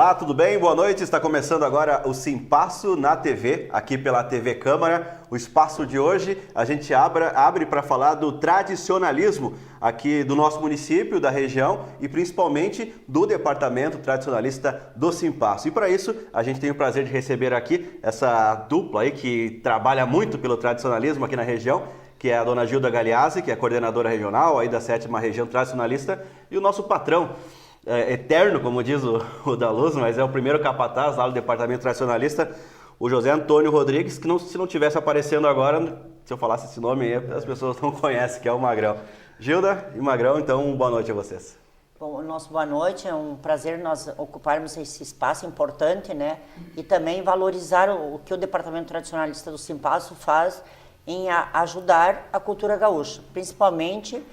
Olá, tudo bem? Boa noite. Está começando agora o Simpasso na TV, aqui pela TV Câmara. O espaço de hoje a gente abre para falar do tradicionalismo aqui do nosso município, da região e principalmente do departamento tradicionalista do Simpasso. E para isso a gente tem o prazer de receber aqui essa dupla aí que trabalha muito pelo tradicionalismo aqui na região, que é a dona Gilda Galeazzi, que é coordenadora regional aí da 7ª Região Tradicionalista, e o nosso patrão, eterno, como diz o da Luz, mas é o primeiro capataz lá do departamento tradicionalista, o José Antônio Rodrigues, que se não tivesse aparecendo agora, se eu falasse esse nome aí, as pessoas não conhecem, que é o Magrão. Gilda e Magrão, então boa noite a vocês. Bom, nosso boa noite, é um prazer nós ocuparmos esse espaço importante, né? E também valorizar o que o departamento tradicionalista do Simpasso faz em ajudar a cultura gaúcha, principalmente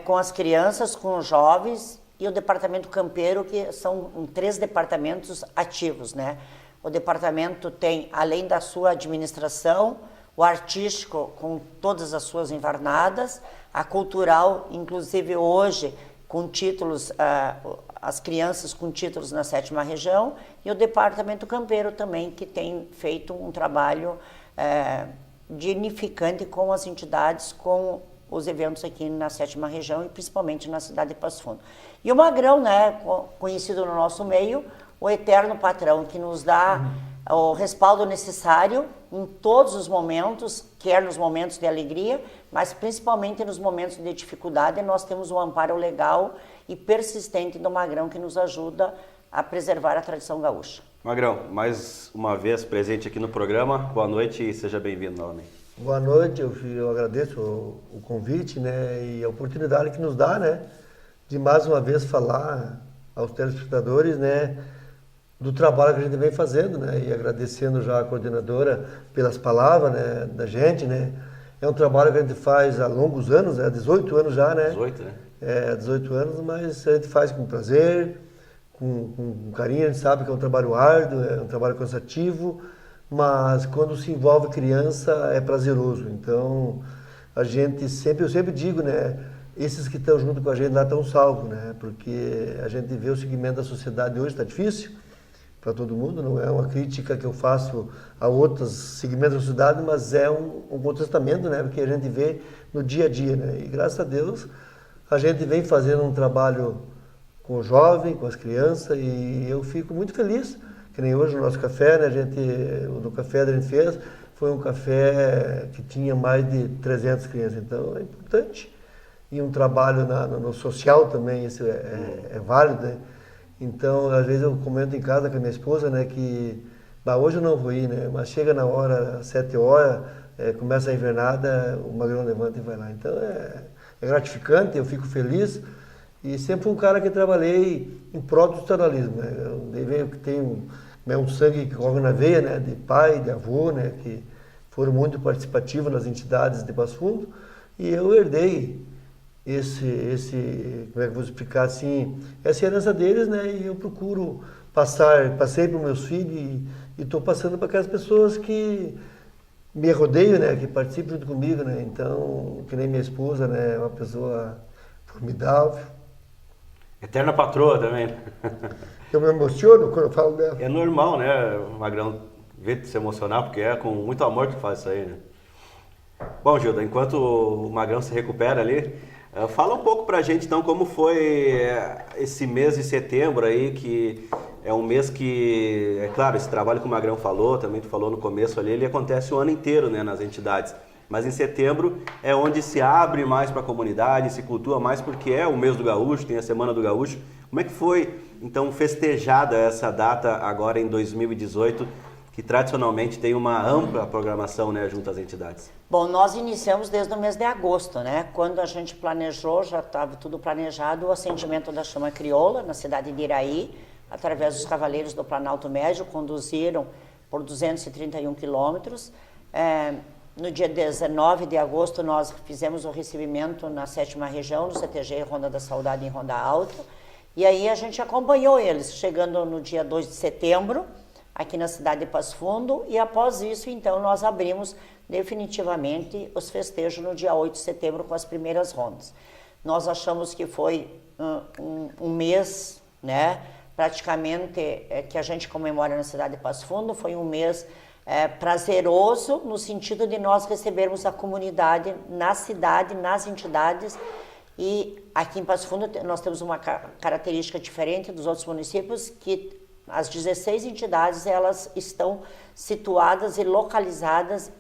com as crianças, com os jovens, e o departamento campeiro, que são 3 departamentos ativos, né? O departamento tem, além da sua administração, o artístico com todas as suas invernadas, a cultural, inclusive hoje, com títulos, as crianças com títulos na 7ª Região, e o departamento campeiro também, que tem feito um trabalho dignificante com as entidades, com os eventos aqui na 7ª Região e principalmente na cidade de Passo Fundo. E o Magrão, né, conhecido no nosso meio, o eterno patrão, que nos dá o respaldo necessário em todos os momentos, quer nos momentos de alegria, mas principalmente nos momentos de dificuldade, nós temos um amparo legal e persistente do Magrão, que nos ajuda a preservar a tradição gaúcha. Magrão, mais uma vez presente aqui no programa, boa noite e seja bem-vindo novamente. Boa noite, eu agradeço o convite, né, e a oportunidade que nos dá, né, de mais uma vez falar aos telespectadores, né, do trabalho que a gente vem fazendo, né, e agradecendo já a coordenadora pelas palavras, né, da gente, né. É um trabalho que a gente faz há longos anos, 18 anos já, né. 18, né? 18 anos, mas a gente faz com prazer, com carinho, a gente sabe que é um trabalho árduo, é um trabalho cansativo, mas quando se envolve criança é prazeroso. Então, eu sempre digo, né, esses que estão junto com a gente lá estão salvos, né, porque a gente vê o segmento da sociedade hoje, está difícil para todo mundo, não é uma crítica que eu faço a outros segmentos da sociedade, mas é um contestamento, né, porque a gente vê no dia a dia, né, e graças a Deus a gente vem fazendo um trabalho com o jovem, com as crianças, e eu fico muito feliz. Que nem hoje o nosso café, né, no café que a gente fez, foi um café que tinha mais de 300 crianças, então é importante. E um trabalho no social também, isso é válido, né? Então, às vezes eu comento em casa com a minha esposa, né, que hoje eu não vou ir, né, mas chega na hora, 7 horas, começa a invernada, o Magrão levanta e vai lá. Então é gratificante, eu fico feliz. E sempre fui um cara que trabalhei em prol do tradicionalismo, né? Eu tenho um sangue que corre na veia, né? De pai, de avô, né? Que foram muito participativos nas entidades de Passo Fundo. E eu herdei como é que eu vou explicar assim, essa herança deles, né? E eu procuro passei para os meus filhos e estou passando para aquelas pessoas que me rodeiam, né? Que participam junto comigo, né? Então, que nem minha esposa, né? Uma pessoa formidável. Eterna patroa também. Eu me emociono quando eu falo dela. É normal, né, Magrão, ver se emocionar, porque é com muito amor que faz isso aí, né? Bom, Gilda, enquanto o Magrão se recupera ali, fala um pouco pra gente, então, como foi esse mês de setembro aí, que é um mês que, é claro, esse trabalho que o Magrão falou, também tu falou no começo ali, ele acontece o ano inteiro, né, nas entidades. Mas em setembro é onde se abre mais para a comunidade, se cultua mais, porque é o mês do gaúcho, tem a Semana do Gaúcho. Como é que foi, então, festejada essa data agora em 2018, que tradicionalmente tem uma ampla programação, né, junto às entidades? Bom, nós iniciamos desde o mês de agosto, né? Quando a gente planejou, já estava tudo planejado, o acendimento da chama crioula na cidade de Iraí, através dos Cavaleiros do Planalto Médio, conduziram por 231 quilômetros. No dia 19 de agosto, nós fizemos o recebimento na 7ª Região, no CTG Ronda da Saudade, em Ronda Alta. E aí a gente acompanhou eles, chegando no dia 2 de setembro, aqui na cidade de Passo Fundo. E após isso, então, nós abrimos definitivamente os festejos no dia 8 de setembro com as primeiras rondas. Nós achamos que foi um mês, né, praticamente que a gente comemora na cidade de Passo Fundo. Foi um mês prazeroso no sentido de nós recebermos a comunidade na cidade, nas entidades. E aqui em Passo Fundo nós temos uma característica diferente dos outros municípios, que as 16 entidades elas estão situadas e localizadas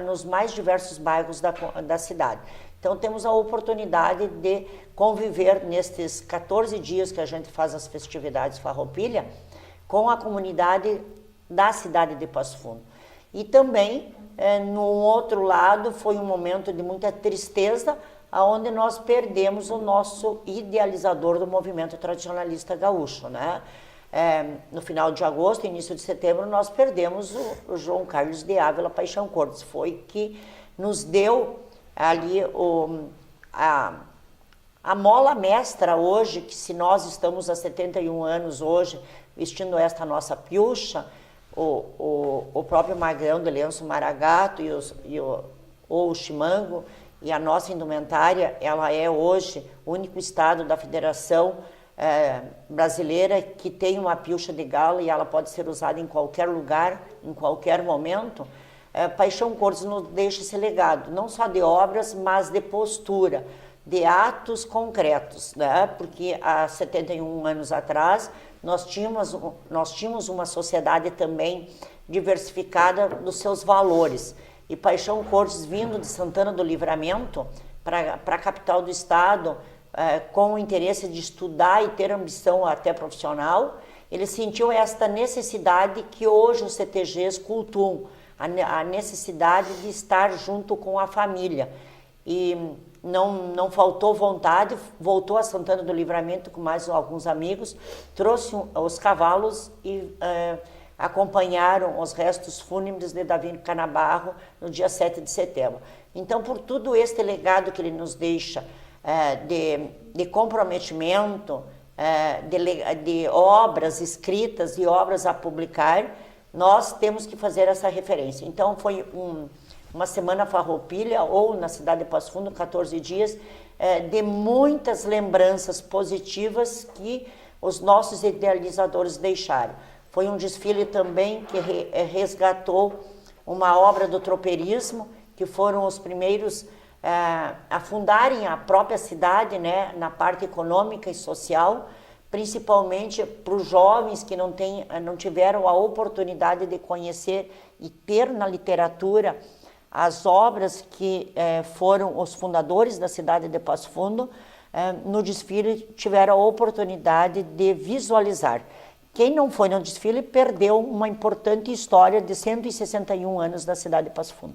nos mais diversos bairros da cidade. Então temos a oportunidade de conviver nestes 14 dias que a gente faz as festividades Farroupilha com a comunidade da cidade de Passo Fundo. E também, no outro lado, foi um momento de muita tristeza, onde nós perdemos o nosso idealizador do movimento tradicionalista gaúcho, né? No final de agosto, início de setembro, nós perdemos o João Carlos de Ávila Paixão Cortes. Foi que nos deu ali a mola mestra hoje, que se nós estamos há 71 anos hoje vestindo esta nossa piucha, o próprio Magrão de Lenço Maragato ou o Chimango e a nossa indumentária, ela é hoje o único estado da federação brasileira que tem uma piucha de gala e ela pode ser usada em qualquer lugar, em qualquer momento. Paixão Cortes nos deixa esse legado, não só de obras, mas de postura, de atos concretos, né? Porque há 71 anos atrás nós tínhamos uma sociedade também diversificada dos seus valores. E Paixão Cortes, vindo de Santana do Livramento para a capital do estado, com o interesse de estudar e ter ambição até profissional, ele sentiu esta necessidade que hoje os CTGs cultuam, a necessidade de estar junto com a família. E não faltou vontade, voltou a Santana do Livramento com mais alguns amigos, trouxe os cavalos e acompanharam os restos fúnebres de Davi Canabarro no dia 7 de setembro. Então, por tudo este legado que ele nos deixa, de comprometimento, de obras escritas e obras a publicar, nós temos que fazer essa referência. Então, foi uma semana Farroupilha, ou na cidade de Passo Fundo, 14 dias, de muitas lembranças positivas que os nossos idealizadores deixaram. Foi um desfile também que resgatou uma obra do tropeirismo, que foram os primeiros a fundarem a própria cidade, né, na parte econômica e social, principalmente para os jovens que não tiveram a oportunidade de conhecer e ter na literatura as obras que foram os fundadores da cidade de Passo Fundo. No desfile tiveram a oportunidade de visualizar. Quem não foi no desfile perdeu uma importante história de 161 anos da cidade de Passo Fundo.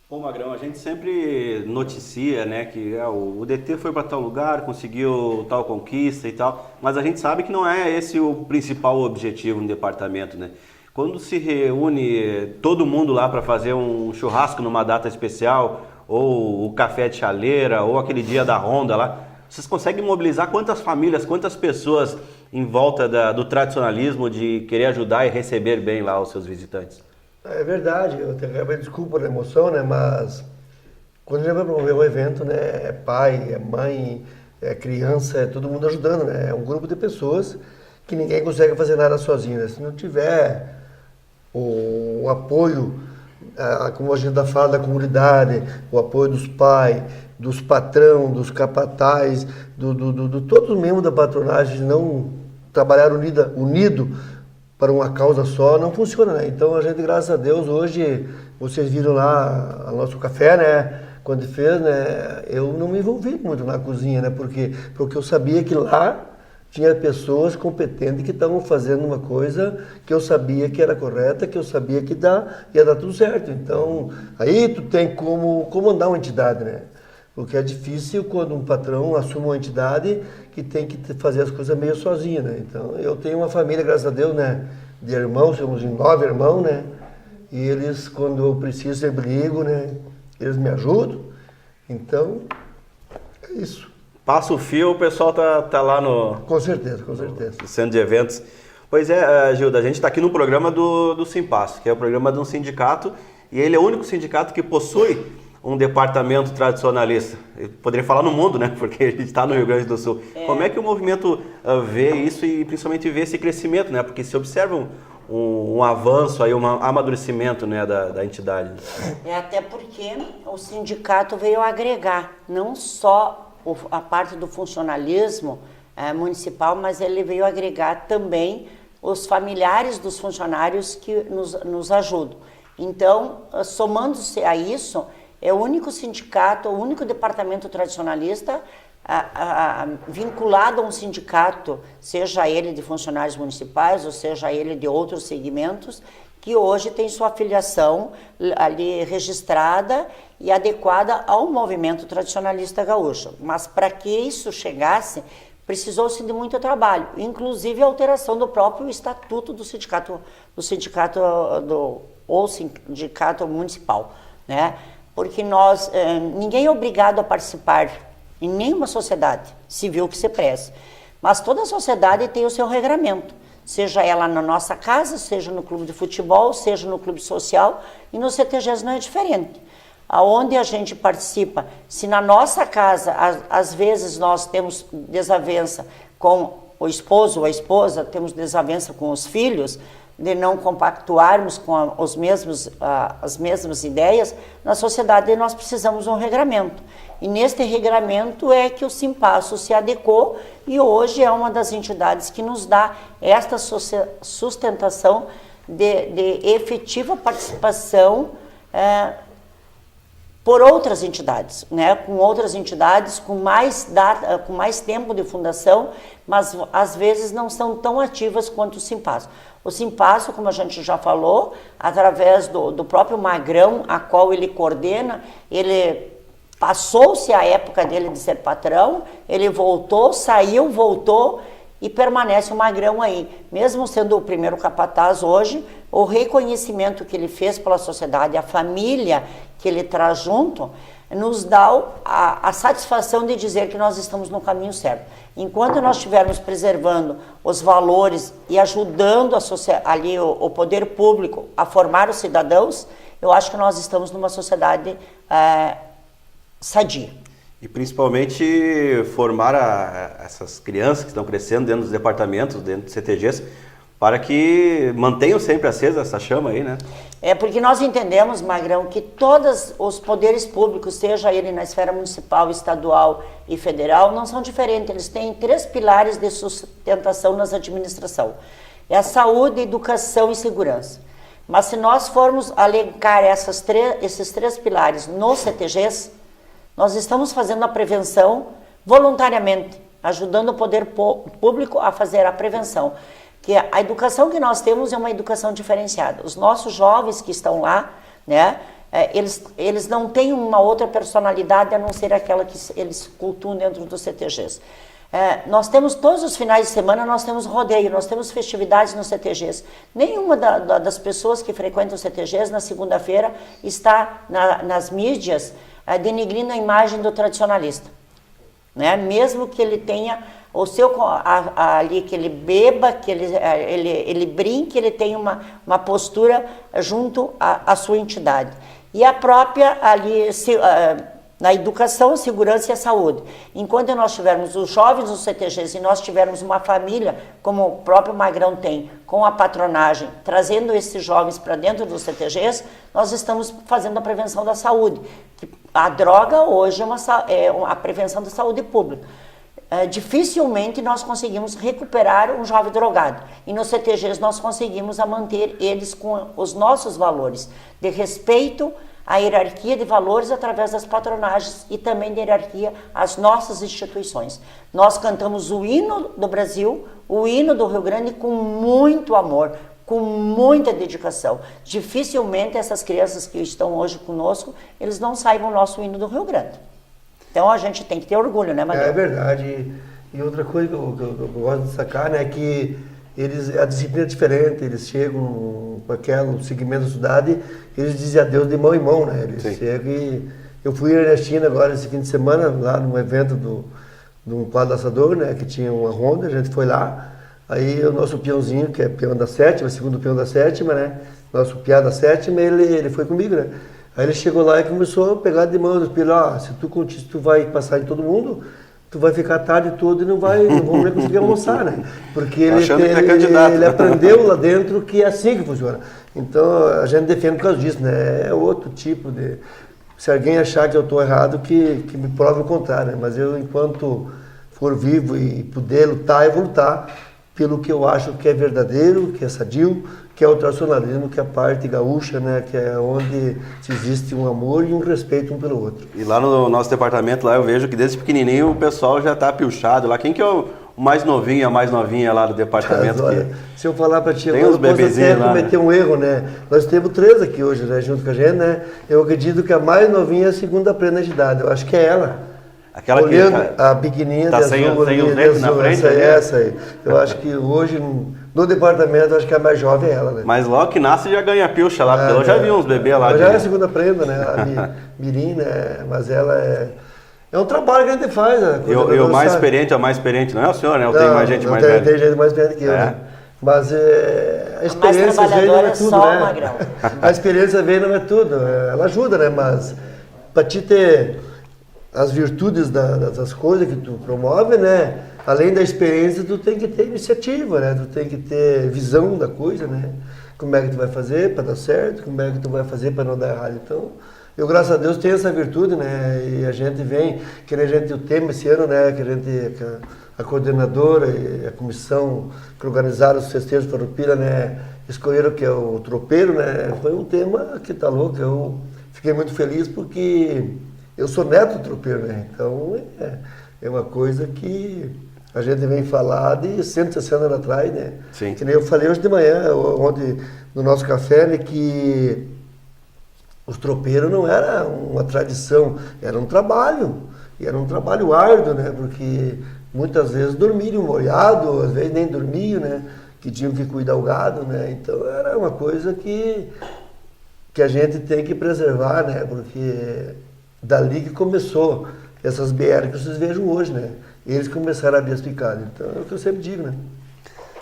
Ô Magrão, a gente sempre noticia, né, que o DT foi para tal lugar, conseguiu tal conquista e tal, mas a gente sabe que não é esse o principal objetivo no departamento, né? Quando se reúne todo mundo lá para fazer um churrasco numa data especial, ou o café de chaleira, ou aquele dia da ronda lá, vocês conseguem mobilizar quantas famílias, quantas pessoas em volta do tradicionalismo de querer ajudar e receber bem lá os seus visitantes? É verdade, eu tenho que desculpa a emoção, né? Mas quando a gente vai promover um evento, né? É pai, é mãe, é criança, é todo mundo ajudando, né? É um grupo de pessoas que ninguém consegue fazer nada sozinho, né? Se não tiver o apoio, como a gente fala, da comunidade, o apoio dos pais, dos patrão, dos capatazes, todos os membros da patronagem não trabalhar unido para uma causa só, não funciona, né? Então a gente, graças a Deus, hoje, vocês viram lá o nosso café, né? Quando fez, né? Eu não me envolvi muito na cozinha, né? Porque eu sabia que lá tinha pessoas competentes que estavam fazendo uma coisa que eu sabia que era correta, que eu sabia que ia dar tudo certo. Então, aí tu tem como comandar uma entidade, né? Porque é difícil quando um patrão assume uma entidade que tem que fazer as coisas meio sozinho, né? Então, eu tenho uma família, graças a Deus, né? De irmãos, somos 9 irmãos, né? E eles, quando eu preciso, eu ligo, né? Eles me ajudam. Então, é isso. Passa o fio, o pessoal tá lá no... Com certeza, com certeza. No centro de eventos. Pois é, Gilda, a gente está aqui no programa do Simpasso, que é o programa de um sindicato, e ele é o único sindicato que possui um departamento tradicionalista? Eu poderia falar no mundo, né? Porque a gente está no Rio Grande do Sul. Como é que o movimento vê isso e principalmente vê esse crescimento, né? Porque se observa um avanço, aí, um amadurecimento, né, da entidade. Até porque o sindicato veio agregar não só a parte do funcionalismo municipal, mas ele veio agregar também os familiares dos funcionários que nos ajudam. Então, somando-se a isso, é o único sindicato, o único departamento tradicionalista vinculado a um sindicato, seja ele de funcionários municipais ou seja ele de outros segmentos, que hoje tem sua filiação ali registrada e adequada ao movimento tradicionalista gaúcho. Mas para que isso chegasse, precisou-se de muito trabalho, inclusive a alteração do próprio estatuto do sindicato municipal, né? Porque ninguém é obrigado a participar em nenhuma sociedade civil que se preze, mas toda sociedade tem o seu regramento, seja ela na nossa casa, seja no clube de futebol, seja no clube social, e no CTGs não é diferente. Aonde a gente participa, se na nossa casa, às vezes nós temos desavença com o esposo ou a esposa, temos desavença com os filhos, de não compactuarmos com as mesmas ideias, na sociedade nós precisamos de um regramento. E neste regramento é que o Simpasso se adequou e hoje é uma das entidades que nos dá esta sustentação de efetiva participação por outras entidades, né? Com outras entidades com mais tempo de fundação, mas às vezes não são tão ativas quanto o Simpasso. O Simpasso, como a gente já falou, através do próprio Magrão, a qual ele coordena, ele passou-se a época dele de ser patrão, ele voltou, saiu, voltou e permanece o Magrão aí. Mesmo sendo o primeiro capataz hoje, o reconhecimento que ele fez pela sociedade, a família que ele traz junto, nos dá a satisfação de dizer que nós estamos no caminho certo. Enquanto nós estivermos preservando os valores e ajudando ali o poder público a formar os cidadãos, eu acho que nós estamos numa sociedade sadia. E principalmente formar essas crianças que estão crescendo dentro dos departamentos, dentro dos CTGs, para que mantenham sempre acesa essa chama aí, né? Porque nós entendemos, Magrão, que todos os poderes públicos, seja ele na esfera municipal, estadual e federal, não são diferentes. Eles têm 3 pilares de sustentação nas administrações. É a saúde, educação e segurança. Mas se nós formos alencar esses 3 pilares nos CTGs, nós estamos fazendo a prevenção voluntariamente, ajudando o poder público a fazer a prevenção. Que a educação que nós temos é uma educação diferenciada. Os nossos jovens que estão lá, né, eles não têm uma outra personalidade a não ser aquela que eles cultuam dentro dos CTGs. Nós temos todos os finais de semana, nós temos rodeio, nós temos festividades nos CTGs. Nenhuma das pessoas que frequentam os CTGs na segunda-feira está nas mídias denigrindo a imagem do tradicionalista, né? Mesmo que ele tenha o seu ali, que ele beba, que ele brinque, ele tem uma postura junto à sua entidade. E a própria ali na educação, segurança e a saúde. Enquanto nós tivermos os jovens nos CTGs e nós tivermos uma família, como o próprio Magrão tem, com a patronagem, trazendo esses jovens para dentro dos CTGs, nós estamos fazendo a prevenção da saúde. A droga hoje é a prevenção da saúde pública. Dificilmente nós conseguimos recuperar um jovem drogado. E nos CTGs nós conseguimos manter eles com os nossos valores de respeito à hierarquia de valores através das patronagens e também de hierarquia às nossas instituições. Nós cantamos o hino do Brasil, o hino do Rio Grande com muito amor, com muita dedicação. Dificilmente essas crianças que estão hoje conosco, eles não saibam o nosso hino do Rio Grande. Então a gente tem que ter orgulho, né, Magrão? É verdade. E outra coisa que eu gosto de destacar, né, é que a disciplina é diferente, eles chegam com aquele segmento da cidade, eles dizem adeus de mão em mão, né? Eles chegam e... Eu fui na China agora esse fim de semana, lá num evento de um quadro né, que tinha uma ronda, a gente foi lá, aí o nosso peãozinho, que é peão da 7ª, segundo peão da 7ª, né, nosso piá da 7ª, ele foi comigo, né? Aí ele chegou lá e começou a pegar de mão dos filhos, se tu vai passar em todo mundo, tu vai ficar a tarde toda e não vamos nem conseguir almoçar, né? Porque ele aprendeu lá dentro que é assim que funciona. Então a gente defende por causa disso, né? É outro tipo de... Se alguém achar que eu estou errado, que me prove o contrário, né? Mas eu, enquanto for vivo e puder lutar, eu vou lutar pelo que eu acho que é verdadeiro, que é sadio, que é o tradicionalismo, que é a parte gaúcha, né? Que é onde existe um amor e um respeito um pelo outro. E lá no nosso departamento, lá eu vejo que desde pequenininho o pessoal já está pilchado lá. Quem que é o mais novinho, a mais novinha lá do departamento? Olha, se eu falar para ti, tem uns bebezinhos lá, cometer um erro, né? Nós temos 3 aqui hoje, né? Junto com a gente, né? Eu acredito que a mais novinha é a segunda prenda de idade. Eu acho que é ela. Aquela olhando que a pequenininha tá sem os dedos na frente, essa aí. Eu acho que hoje no departamento, eu acho que a mais jovem é ela, né? Mas logo que nasce já ganha pilcha lá, porque eu já vi uns bebês lá. Já é a segunda prenda, né? A Mirim, né? Mas ela é um trabalho que a gente faz, né? E o mais experiente é o mais experiente, não é o senhor, né? Tem mais gente mais velha. Tem gente mais velha que eu, né? Mas a experiência às vezes não é tudo, né? Magrão. A experiência vem não é tudo. Ela ajuda, né? Mas para te ter as virtudes das coisas que tu promove, né? Além da experiência, tu tem que ter iniciativa, né? Tu tem que ter visão da coisa, né? Como é que tu vai fazer para dar certo, como é que tu vai fazer para não dar errado. Então, eu, graças a Deus, tenho essa virtude, né? E a gente vem, que a gente, o tema esse ano, né? Que a gente, a coordenadora e a comissão que organizaram os festejos Farroupilha, né? Escolheram que é o tropeiro, né? Foi um tema que tá louco. Eu fiquei muito feliz porque eu sou neto do tropeiro, né? Então, é uma coisa que a gente vem falar de 160 anos atrás, né? Sim. Que nem eu falei hoje de manhã, ontem, no nosso café, né? Que os tropeiros não era uma tradição, era um trabalho. E era um trabalho árduo, né? Porque muitas vezes dormiam molhado, às vezes nem dormiam, né? Que tinham que cuidar do gado, né? Então, era uma coisa que a gente tem que preservar, né? Porque dali que começou essas BR que vocês vejam hoje, né? Eles começaram a abrir as picadas. Então, é o que eu sempre digo, né?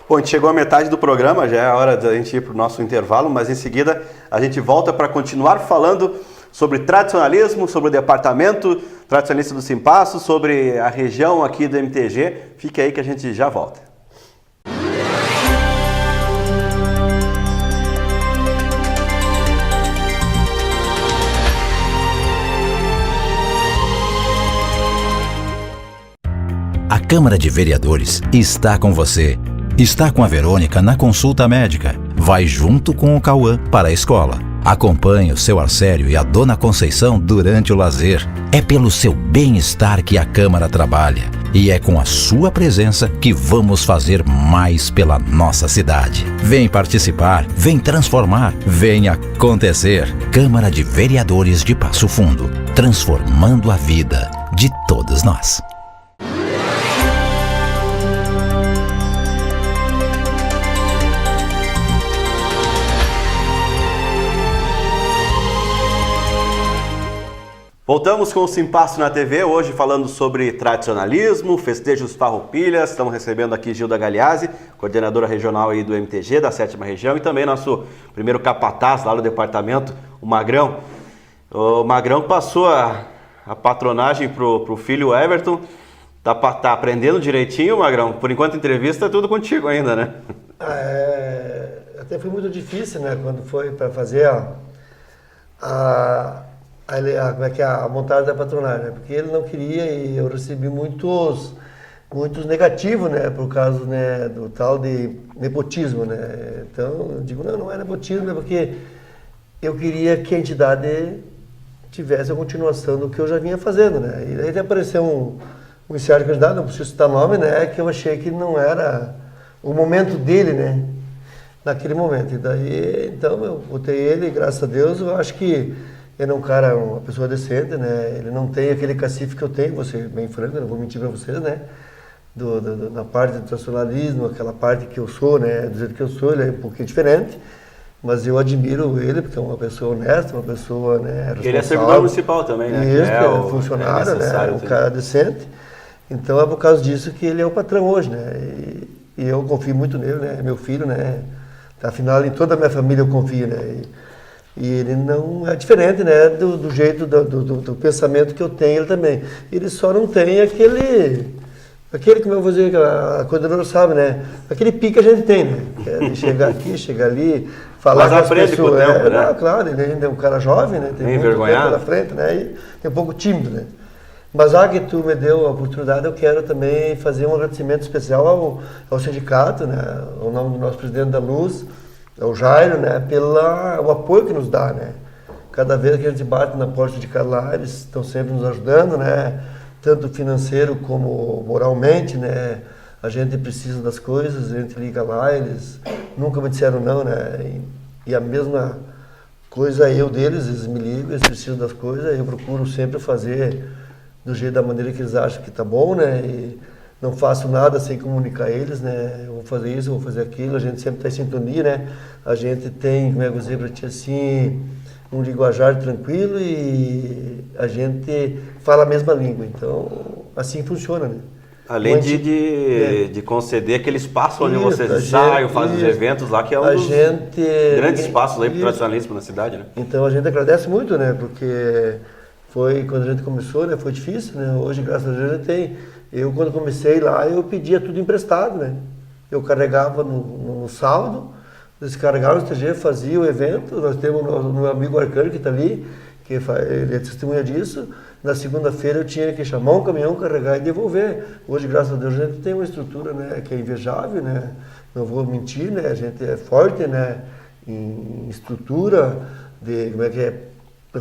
Bom, a gente chegou à metade do programa, já é a hora da gente ir para o nosso intervalo, mas em seguida a gente volta para continuar falando sobre tradicionalismo, sobre o departamento tradicionalista do Simpasso, sobre a região aqui do MTG. Fique aí que a gente já volta. A Câmara de Vereadores está com você. Está com a Verônica na consulta médica. Vai junto com o Cauã para a escola. Acompanhe o seu Arcério e a Dona Conceição durante o lazer. É pelo seu bem-estar que a Câmara trabalha. E é com a sua presença que vamos fazer mais pela nossa cidade. Vem participar, vem transformar, vem acontecer. Câmara de Vereadores de Passo Fundo. Transformando a vida de todos nós. Voltamos com o Simpasso na TV, hoje falando sobre tradicionalismo, festejos Farroupilhas. Estamos recebendo aqui Gilda Galeazzi, coordenadora regional aí do MTG, da 7ª região, e também nosso primeiro capataz lá no departamento, o Magrão. O Magrão passou a patronagem pro filho Everton. Tá aprendendo direitinho, Magrão? Por enquanto, entrevista é tudo contigo ainda, né? Até foi muito difícil, né? Quando foi para fazer a montagem da patronagem, né? Porque ele não queria e eu recebi muitos negativos, né? Por causa, né, do tal de nepotismo, né? Então, eu digo, não é nepotismo, é porque eu queria que a entidade tivesse a continuação do que eu já vinha fazendo, né? E aí apareceu um certo candidato, não preciso citar nome, né? Que eu achei que não era o momento dele, né? Naquele momento. E daí, então, eu botei ele, e graças a Deus, eu acho que ele é um cara, uma pessoa decente, né? Ele não tem aquele cacife que eu tenho, vou ser bem franco, eu não vou mentir para vocês, né? Da parte do tradicionalismo, aquela parte que eu sou, né? Do jeito que eu sou, ele é um pouquinho diferente, mas eu admiro ele porque é uma pessoa honesta, uma pessoa, né, responsável. Ele é servidor municipal também, né? Isso, é funcionário, né? Um cara decente. Então é por causa disso que ele é o patrão hoje, né? E eu confio muito nele, né? Meu filho, né? Afinal, em toda a minha família eu confio, né? E ele não é diferente, né, do jeito, do pensamento que eu tenho ele também. Ele só não tem aquele, como eu vou dizer, a coordenadora sabe, né, aquele pique que a gente tem, né, que é de chegar aqui, chegar ali, falar com as pessoas. Com o tempo, né? Não, claro, ele ainda é um cara jovem, né, tem muito tempo pela frente, né, e tem um pouco tímido, né. Mas já que tu me deu a oportunidade, eu quero também fazer um agradecimento especial ao sindicato, né, ao nome do nosso presidente da Luz, ao Jairo, né, pelo apoio que nos dá, né. Cada vez que a gente bate na porta de lá, eles estão sempre nos ajudando, né, tanto financeiro como moralmente, né. A gente precisa das coisas, a gente liga lá, eles nunca me disseram não, né. E a mesma coisa eu deles, eles me ligam, eles precisam das coisas, eu procuro sempre fazer do jeito, da maneira que eles acham que tá bom, né, e não faço nada sem comunicar eles, né, eu vou fazer isso, eu vou fazer aquilo, a gente sempre está em sintonia, né, a gente tem, como é que eu vou dizer para ti assim, um linguajar tranquilo e a gente fala a mesma língua, então assim funciona, né. Além de conceder aquele espaço onde vocês ensaiam, fazem os eventos lá, que é um dos grandes espaços aí para o tradicionalismo na cidade, né. Então a gente agradece muito, né, porque foi quando a gente começou, né, foi difícil, né, hoje graças a Deus a gente tem. Eu, quando comecei lá, eu pedia tudo emprestado, né? Eu carregava no saldo, descarregava o TG, fazia o evento. Nós temos o meu amigo Arcano que está ali, ele é testemunha disso. Na segunda-feira eu tinha que chamar um caminhão, carregar e devolver. Hoje, graças a Deus, a gente tem uma estrutura, né, que é invejável, né? Não vou mentir, né? A gente é forte, né, em estrutura, como é que é,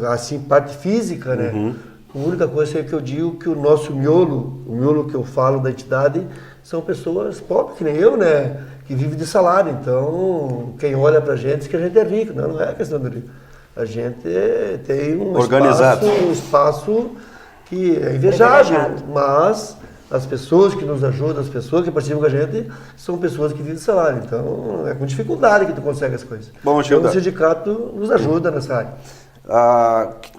assim, parte física, né? Uhum. A única coisa é que eu digo que o nosso miolo, o miolo que eu falo da entidade, são pessoas pobres, que nem eu, né? Que vivem de salário. Então, quem olha pra gente diz que a gente é rico. Não, não é questão de rico. A gente tem um espaço que é invejável, mas as pessoas que nos ajudam, as pessoas que participam com a gente, são pessoas que vivem de salário. Então, é com dificuldade que tu consegue as coisas. Bom, então, o sindicato nos ajuda nessa área.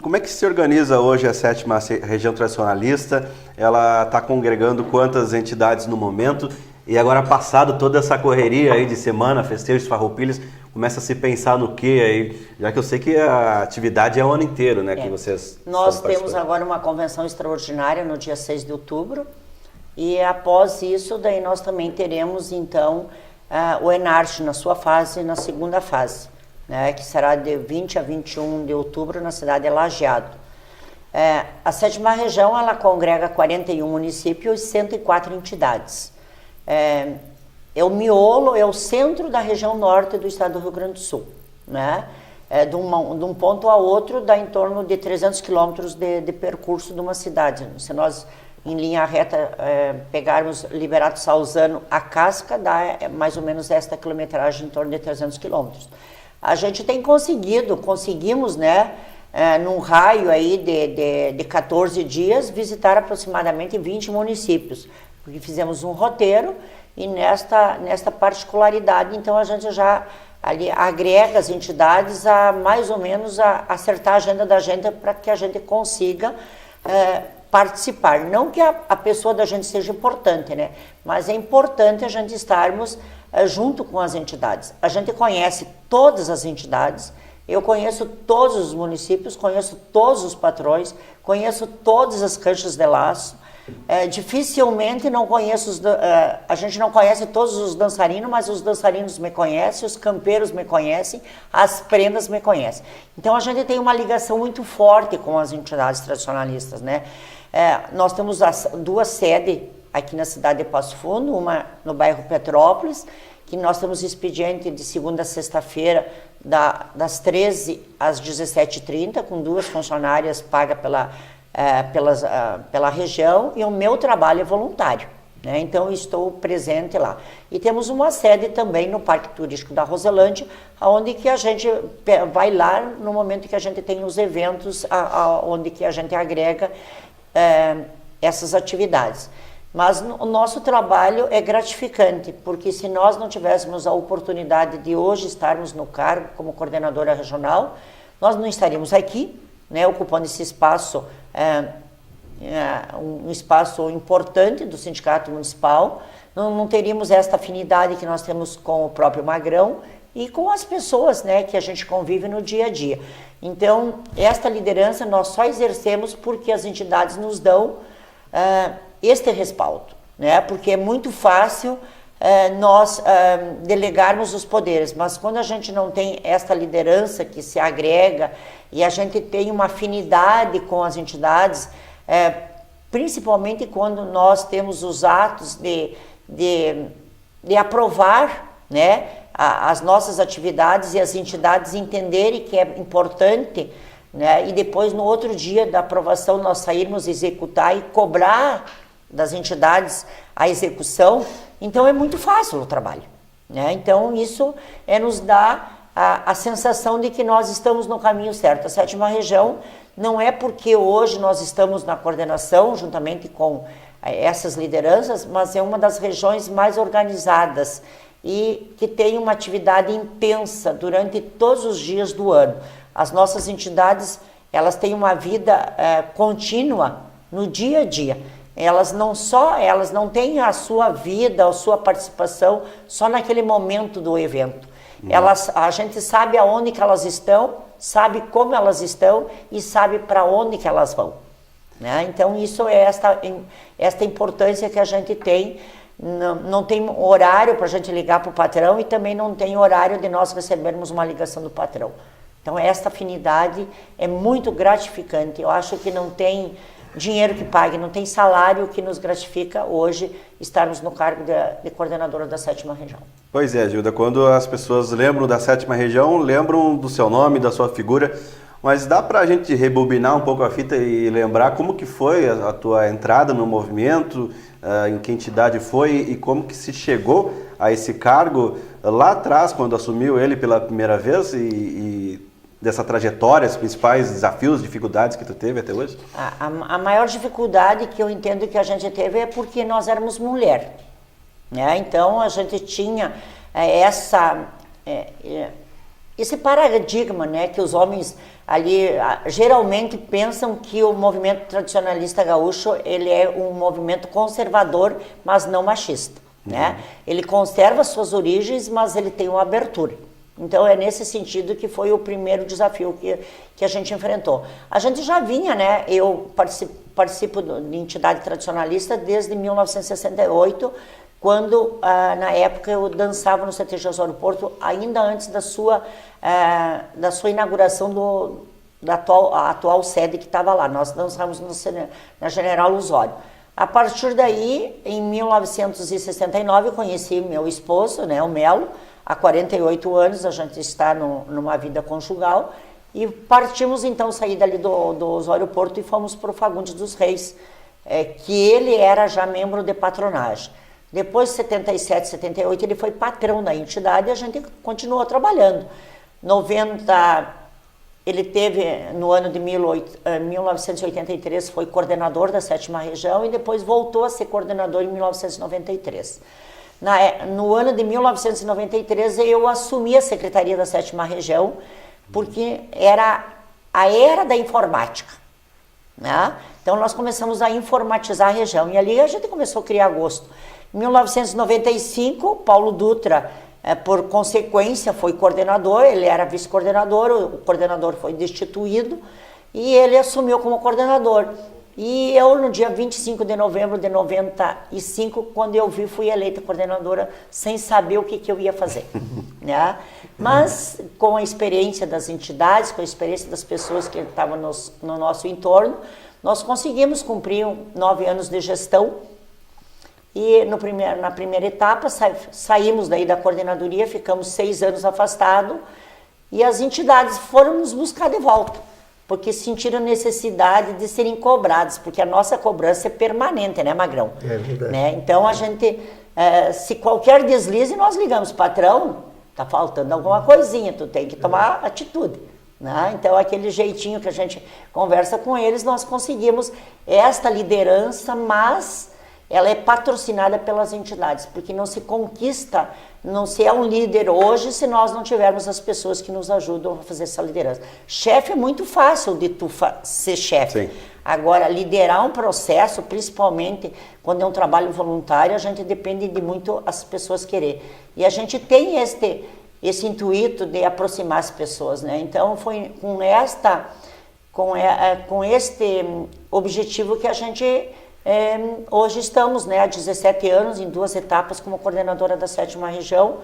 Como é que se organiza hoje a 7ª Região Tradicionalista? Ela está congregando quantas entidades no momento? E agora, passado toda essa correria aí de semana, festejos, farroupilhas, começa a se pensar no quê aí? Já que eu sei que a atividade é o ano inteiro, né? Que vocês Nós temos agora uma convenção extraordinária no dia 6 de outubro. E após isso, daí nós também teremos, então, o Enarte na sua fase, na segunda fase, né, que será de 20 a 21 de outubro na cidade de Lajeado. A 7ª região, ela congrega 41 municípios e 104 entidades. É o miolo, é o centro da região norte do estado do Rio Grande do Sul, né? De um ponto a outro dá em torno de 300 quilômetros de percurso de uma cidade. Se nós, em linha reta, pegarmos Liberato Salzano, a casca, dá mais ou menos esta quilometragem em torno de 300 quilômetros. A gente tem conseguimos, né, num raio aí de 14 dias, visitar aproximadamente 20 municípios, porque fizemos um roteiro e nesta particularidade, então a gente já ali agrega as entidades a mais ou menos acertar a agenda da gente para que a gente consiga participar. Não que a pessoa da gente seja importante, né, mas é importante a gente estarmos junto com as entidades. A gente conhece todas as entidades, eu conheço todos os municípios, conheço todos os patrões, conheço todas as canchas de laço, dificilmente não conheço, a gente não conhece todos os dançarinos, mas os dançarinos me conhecem, os campeiros me conhecem, as prendas me conhecem. Então a gente tem uma ligação muito forte com as entidades tradicionalistas, né? Nós temos duas sedes aqui na cidade de Passo Fundo, uma no bairro Petrópolis, que nós temos expediente de segunda a sexta-feira, das 13 às 17h30, com 2 funcionárias pagas pela região, e o meu trabalho é voluntário, né? Então eu estou presente lá. E temos uma sede também no Parque Turístico da Roselândia, onde que a gente vai lá no momento que a gente tem os eventos, onde que a gente agrega essas atividades. Mas o nosso trabalho é gratificante, porque se nós não tivéssemos a oportunidade de hoje estarmos no cargo como coordenadora regional, nós não estaríamos aqui, né, ocupando esse espaço, um espaço importante do Sindicato Municipal, não teríamos esta afinidade que nós temos com o próprio Magrão, e com as pessoas, né, que a gente convive no dia a dia. Então, esta liderança nós só exercemos porque as entidades nos dão este respaldo, né, porque é muito fácil nós delegarmos os poderes, mas quando a gente não tem esta liderança que se agrega e a gente tem uma afinidade com as entidades, principalmente quando nós temos os atos de aprovar, né, as nossas atividades e as entidades entenderem que é importante, né, e depois no outro dia da aprovação nós sairmos executar e cobrar das entidades a execução, então é muito fácil o trabalho, né? Então isso nos dá a sensação de que nós estamos no caminho certo. A 7ª Região não é porque hoje nós estamos na coordenação juntamente com essas lideranças, mas é uma das regiões mais organizadas e que tem uma atividade intensa durante todos os dias do ano. As nossas entidades, elas têm uma vida contínua no dia a dia. Elas não têm a sua vida, a sua participação só naquele momento do evento. A gente sabe aonde que elas estão, sabe como elas estão e sabe para onde que elas vão, né? Então isso é esta importância que a gente tem. Não tem horário para a gente ligar para o patrão e também não tem horário de nós recebermos uma ligação do patrão. Então esta afinidade é muito gratificante. Eu acho que não tem dinheiro que pague, não tem salário que nos gratifica hoje estarmos no cargo de coordenadora da 7ª Região. Pois é, Gilda, quando as pessoas lembram da 7ª Região, lembram do seu nome, da sua figura, mas dá para a gente rebobinar um pouco a fita e lembrar como que foi a tua entrada no movimento, em que entidade foi e como que se chegou a esse cargo lá atrás, quando assumiu ele pela primeira vez e dessa trajetória, os principais desafios, dificuldades que tu teve até hoje? A maior dificuldade que eu entendo que a gente teve é porque nós éramos mulher, né? Então a gente tinha esse paradigma, né, que os homens ali geralmente pensam que o movimento tradicionalista gaúcho ele é um movimento conservador, mas não machista, né? Ele conserva suas origens, mas ele tem uma abertura. Então é nesse sentido que foi o primeiro desafio que a gente enfrentou. A gente já vinha, né? Eu participo de entidade tradicionalista desde 1968, quando na época eu dançava no CTG Osório Porto, ainda antes da sua inauguração da atual sede que estava lá. Nós dançávamos na General Osório. A partir daí, em 1969, eu conheci meu esposo, né, o Melo. Há 48 anos a gente está numa vida conjugal e partimos então, sair dali do Osório Porto e fomos para o Fagundes dos Reis, que ele era já membro de patronagem. Depois de 77, 78, ele foi patrão da entidade e a gente continuou trabalhando. 90, ele teve, no ano de 1983, foi coordenador da 7ª Região e depois voltou a ser coordenador em 1993. No ano de 1993, eu assumi a Secretaria da 7ª Região, porque era a era da informática, né? Então, nós começamos a informatizar a região, e ali a gente começou a criar gosto. Em 1995, Paulo Dutra, por consequência, foi coordenador, ele era vice-coordenador, o coordenador foi destituído, e ele assumiu como coordenador. E eu, no dia 25 de novembro de 95, quando eu vi, fui eleita coordenadora sem saber o que eu ia fazer, né? Mas com a experiência das entidades, com a experiência das pessoas que estavam no nosso entorno, nós conseguimos cumprir 9 anos de gestão. E na primeira etapa saímos daí da coordenadoria, ficamos 6 anos afastados e as entidades foram nos buscar de volta, porque sentiram necessidade de serem cobrados, porque a nossa cobrança é permanente, né, Magrão? É verdade. Né? Então a gente, se qualquer deslize, nós ligamos, patrão, tá faltando alguma coisinha, tu tem que tomar atitude. Né? Então aquele jeitinho que a gente conversa com eles, nós conseguimos esta liderança, mas ela é patrocinada pelas entidades, porque não se conquista, não se é um líder hoje se nós não tivermos as pessoas que nos ajudam a fazer essa liderança. Chefe é muito fácil de tu ser chefe. Sim. Agora, liderar um processo, principalmente quando é um trabalho voluntário, a gente depende de muito as pessoas querer. E a gente tem esse intuito de aproximar as pessoas, né? Então foi com este objetivo que a gente hoje estamos, né, há 17 anos em 2 etapas como coordenadora da 7ª região.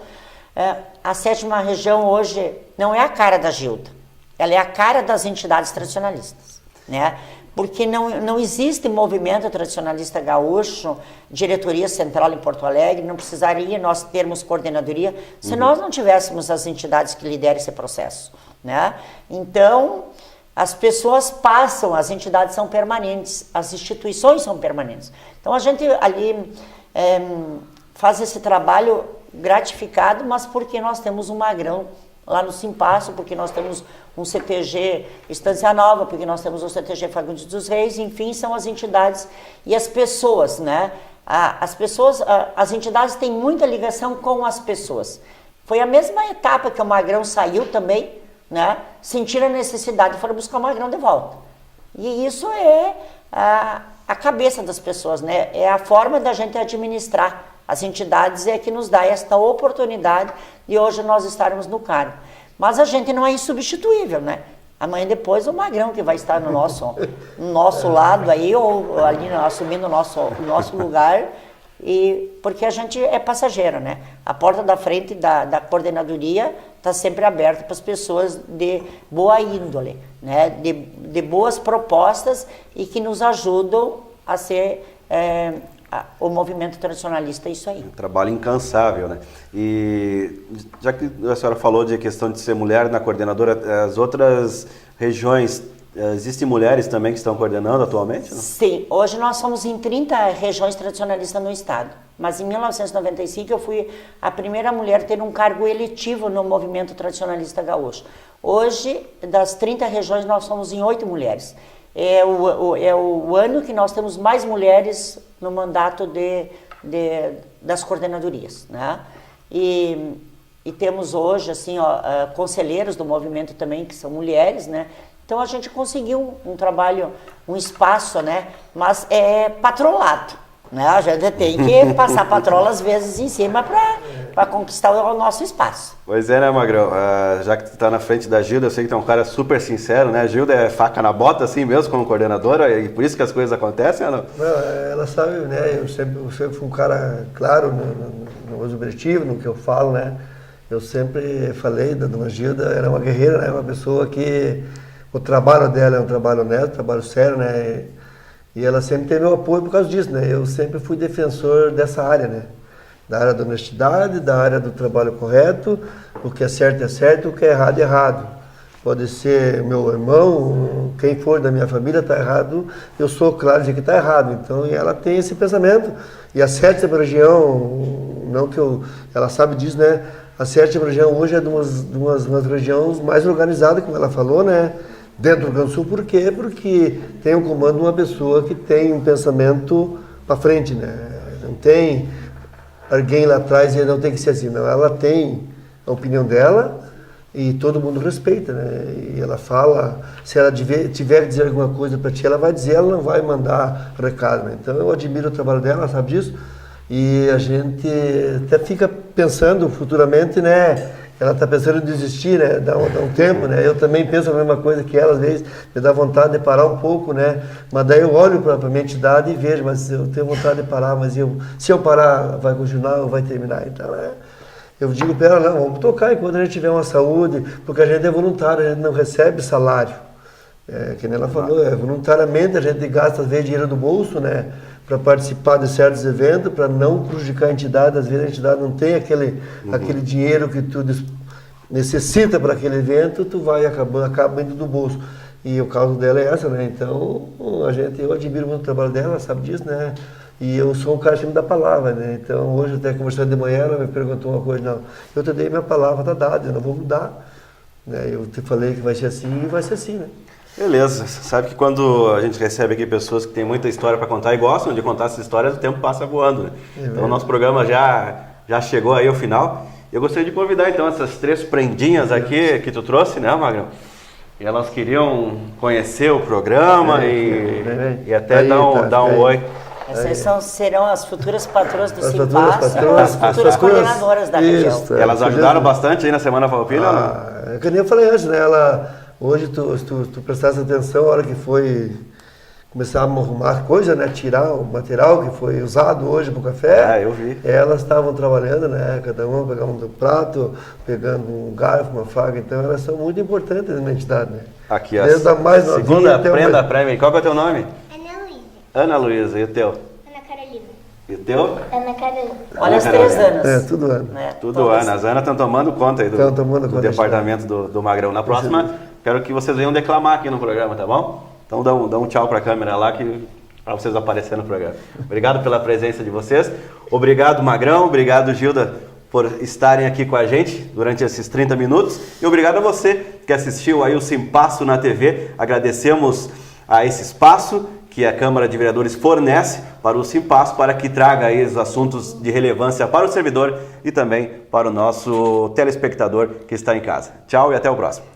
A 7ª região hoje não é a cara da Gilda, ela é a cara das entidades tradicionalistas, né? Porque não existe movimento tradicionalista gaúcho, diretoria central em Porto Alegre, não precisaria nós termos coordenadoria se nós não tivéssemos as entidades que lideram esse processo, né? Então, as pessoas passam, as entidades são permanentes, as instituições são permanentes. Então, a gente ali faz esse trabalho gratificado, mas porque nós temos um magrão lá no Simpasso, porque nós temos um CTG Estância Nova, porque nós temos o CTG Fagundes dos Reis, enfim, são as entidades e as pessoas, né? As entidades têm muita ligação com as pessoas. Foi a mesma etapa que o magrão saiu também, né? Sentiram a necessidade e foram buscar o magrão de volta. E isso é a cabeça das pessoas, né? É a forma da gente administrar. As entidades é que nos dá esta oportunidade de hoje nós estarmos no cargo. Mas a gente não é insubstituível, né? Amanhã depois o magrão que vai estar no nosso lado aí, ou ali assumindo o nosso lugar, porque a gente é passageiro, né? A porta da frente da coordenadoria está sempre aberta para as pessoas de boa índole, né? De boas propostas e que nos ajudam a ser o movimento tradicionalista, é isso aí. Trabalho incansável, né? E já que a senhora falou de questão de ser mulher na coordenadora, as outras regiões, existem mulheres também que estão coordenando atualmente? Não? Sim, hoje nós somos em 30 regiões tradicionalistas no estado, mas em 1995 eu fui a primeira mulher a ter um cargo eletivo no movimento tradicionalista gaúcho. Hoje, das 30 regiões, nós somos em 8 mulheres. É o ano que nós temos mais mulheres no mandato das coordenadorias, né? E temos hoje, assim, conselheiros do movimento também, que são mulheres, né? Então a gente conseguiu um trabalho, um espaço, né? Mas é patrolado, né? A gente tem que passar patrola às vezes em cima para conquistar o nosso espaço. Pois é, né, Magrão? Já que tu tá na frente da Gilda, eu sei que tu é um cara super sincero, né? A Gilda é faca na bota, assim mesmo, como coordenadora, e por isso que as coisas acontecem, ou não? Ela sabe, né? Eu sempre fui um cara claro no meu objetivo, no que eu falo, né? Eu sempre falei da dona Gilda, era uma guerreira, né? Uma pessoa que o trabalho dela é um trabalho honesto, um trabalho sério, né? E ela sempre teve meu apoio por causa disso, né? Eu sempre fui defensor dessa área, né? Da área da honestidade, da área do trabalho correto, o que é certo, o que é errado. Pode ser meu irmão, quem for da minha família está errado, eu sou claro de que está errado. Então, ela tem esse pensamento. E a 7ª região, ela sabe disso, né? A 7ª região hoje é de umas regiões mais organizadas, como ela falou, né? Dentro do Rio Grande do Sul, por quê? Porque tem um comando uma pessoa que tem um pensamento para frente, né? Não tem alguém lá atrás e não tem que ser assim, não. Ela tem a opinião dela e todo mundo respeita, né? E ela fala, se ela tiver que dizer alguma coisa para ti, ela vai dizer, ela não vai mandar recado, né? Então eu admiro o trabalho dela, ela sabe disso, e a gente até fica pensando futuramente, né? Ela está pensando em desistir, né? Dá um tempo, né? Eu também penso a mesma coisa que ela, às vezes, me dá vontade de parar um pouco, né? Mas daí eu olho para a minha entidade e vejo, mas eu tenho vontade de parar, mas se eu parar, vai continuar ou vai terminar? Então, eu digo para ela, não, vamos tocar enquanto a gente tiver uma saúde, porque a gente é voluntário, a gente não recebe salário. Que nem ela falou, voluntariamente a gente gasta, às vezes, dinheiro do bolso, né? Para participar de certos eventos, para não prejudicar a entidade. Às vezes a entidade não tem aquele dinheiro que tu necessita para aquele evento, tu acaba indo do bolso. E o caso dela é essa, né? Então, eu admiro muito o trabalho dela, sabe disso, né? E eu sou um cara que me dá palavra, né? Então, hoje, até conversando de manhã, ela me perguntou uma coisa, não, eu te dei minha palavra, tá dada, eu não vou mudar. Né? Eu te falei que vai ser assim e vai ser assim, né? Beleza, sabe que quando a gente recebe aqui pessoas que têm muita história para contar e gostam de contar essas histórias, o tempo passa voando, né? Então o nosso programa já chegou aí ao final. Eu gostaria de convidar então essas 3 prendinhas aqui que tu trouxe, né, Magrão? E elas queriam conhecer o programa e até dar um oi. Essas serão as futuras patroas do As Simpasso, futuras patroas, as futuras as coordenadoras da região. Isso, Elas ajudaram bastante aí na Semana Farroupilha ou não? É que nem eu falei antes, né? Hoje, tu prestasse atenção, a hora que foi começar a arrumar coisa, né? Tirar o material que foi usado hoje para o café. Eu vi. Elas estavam trabalhando, né? Cada uma pegando um prato, pegando um garfo, uma faca. Então, elas são muito importantes na entidade, né? Aqui, ó. Desde a mais novinha Segunda até prenda mais... prêmio. Qual que é o teu nome? Ana Luísa. Ana Luísa. E o teu? Ana Carolina. E o teu? Ana Carolina. Olha as Ana 3 Carolina. anos. Tudo ano. Né? Tudo Todas. Ana. As Ana estão tomando conta aí Tão tomando do conta, departamento do Magrão. Na próxima, quero que vocês venham declamar aqui no programa, tá bom? Então dá um tchau pra câmera lá para vocês aparecerem no programa. Obrigado pela presença de vocês. Obrigado, Magrão. Obrigado, Gilda, por estarem aqui com a gente durante esses 30 minutos. E obrigado a você que assistiu aí o Simpasso na TV. Agradecemos a esse espaço que a Câmara de Vereadores fornece para o Simpasso, para que traga aí os assuntos de relevância para o servidor e também para o nosso telespectador que está em casa. Tchau e até o próximo.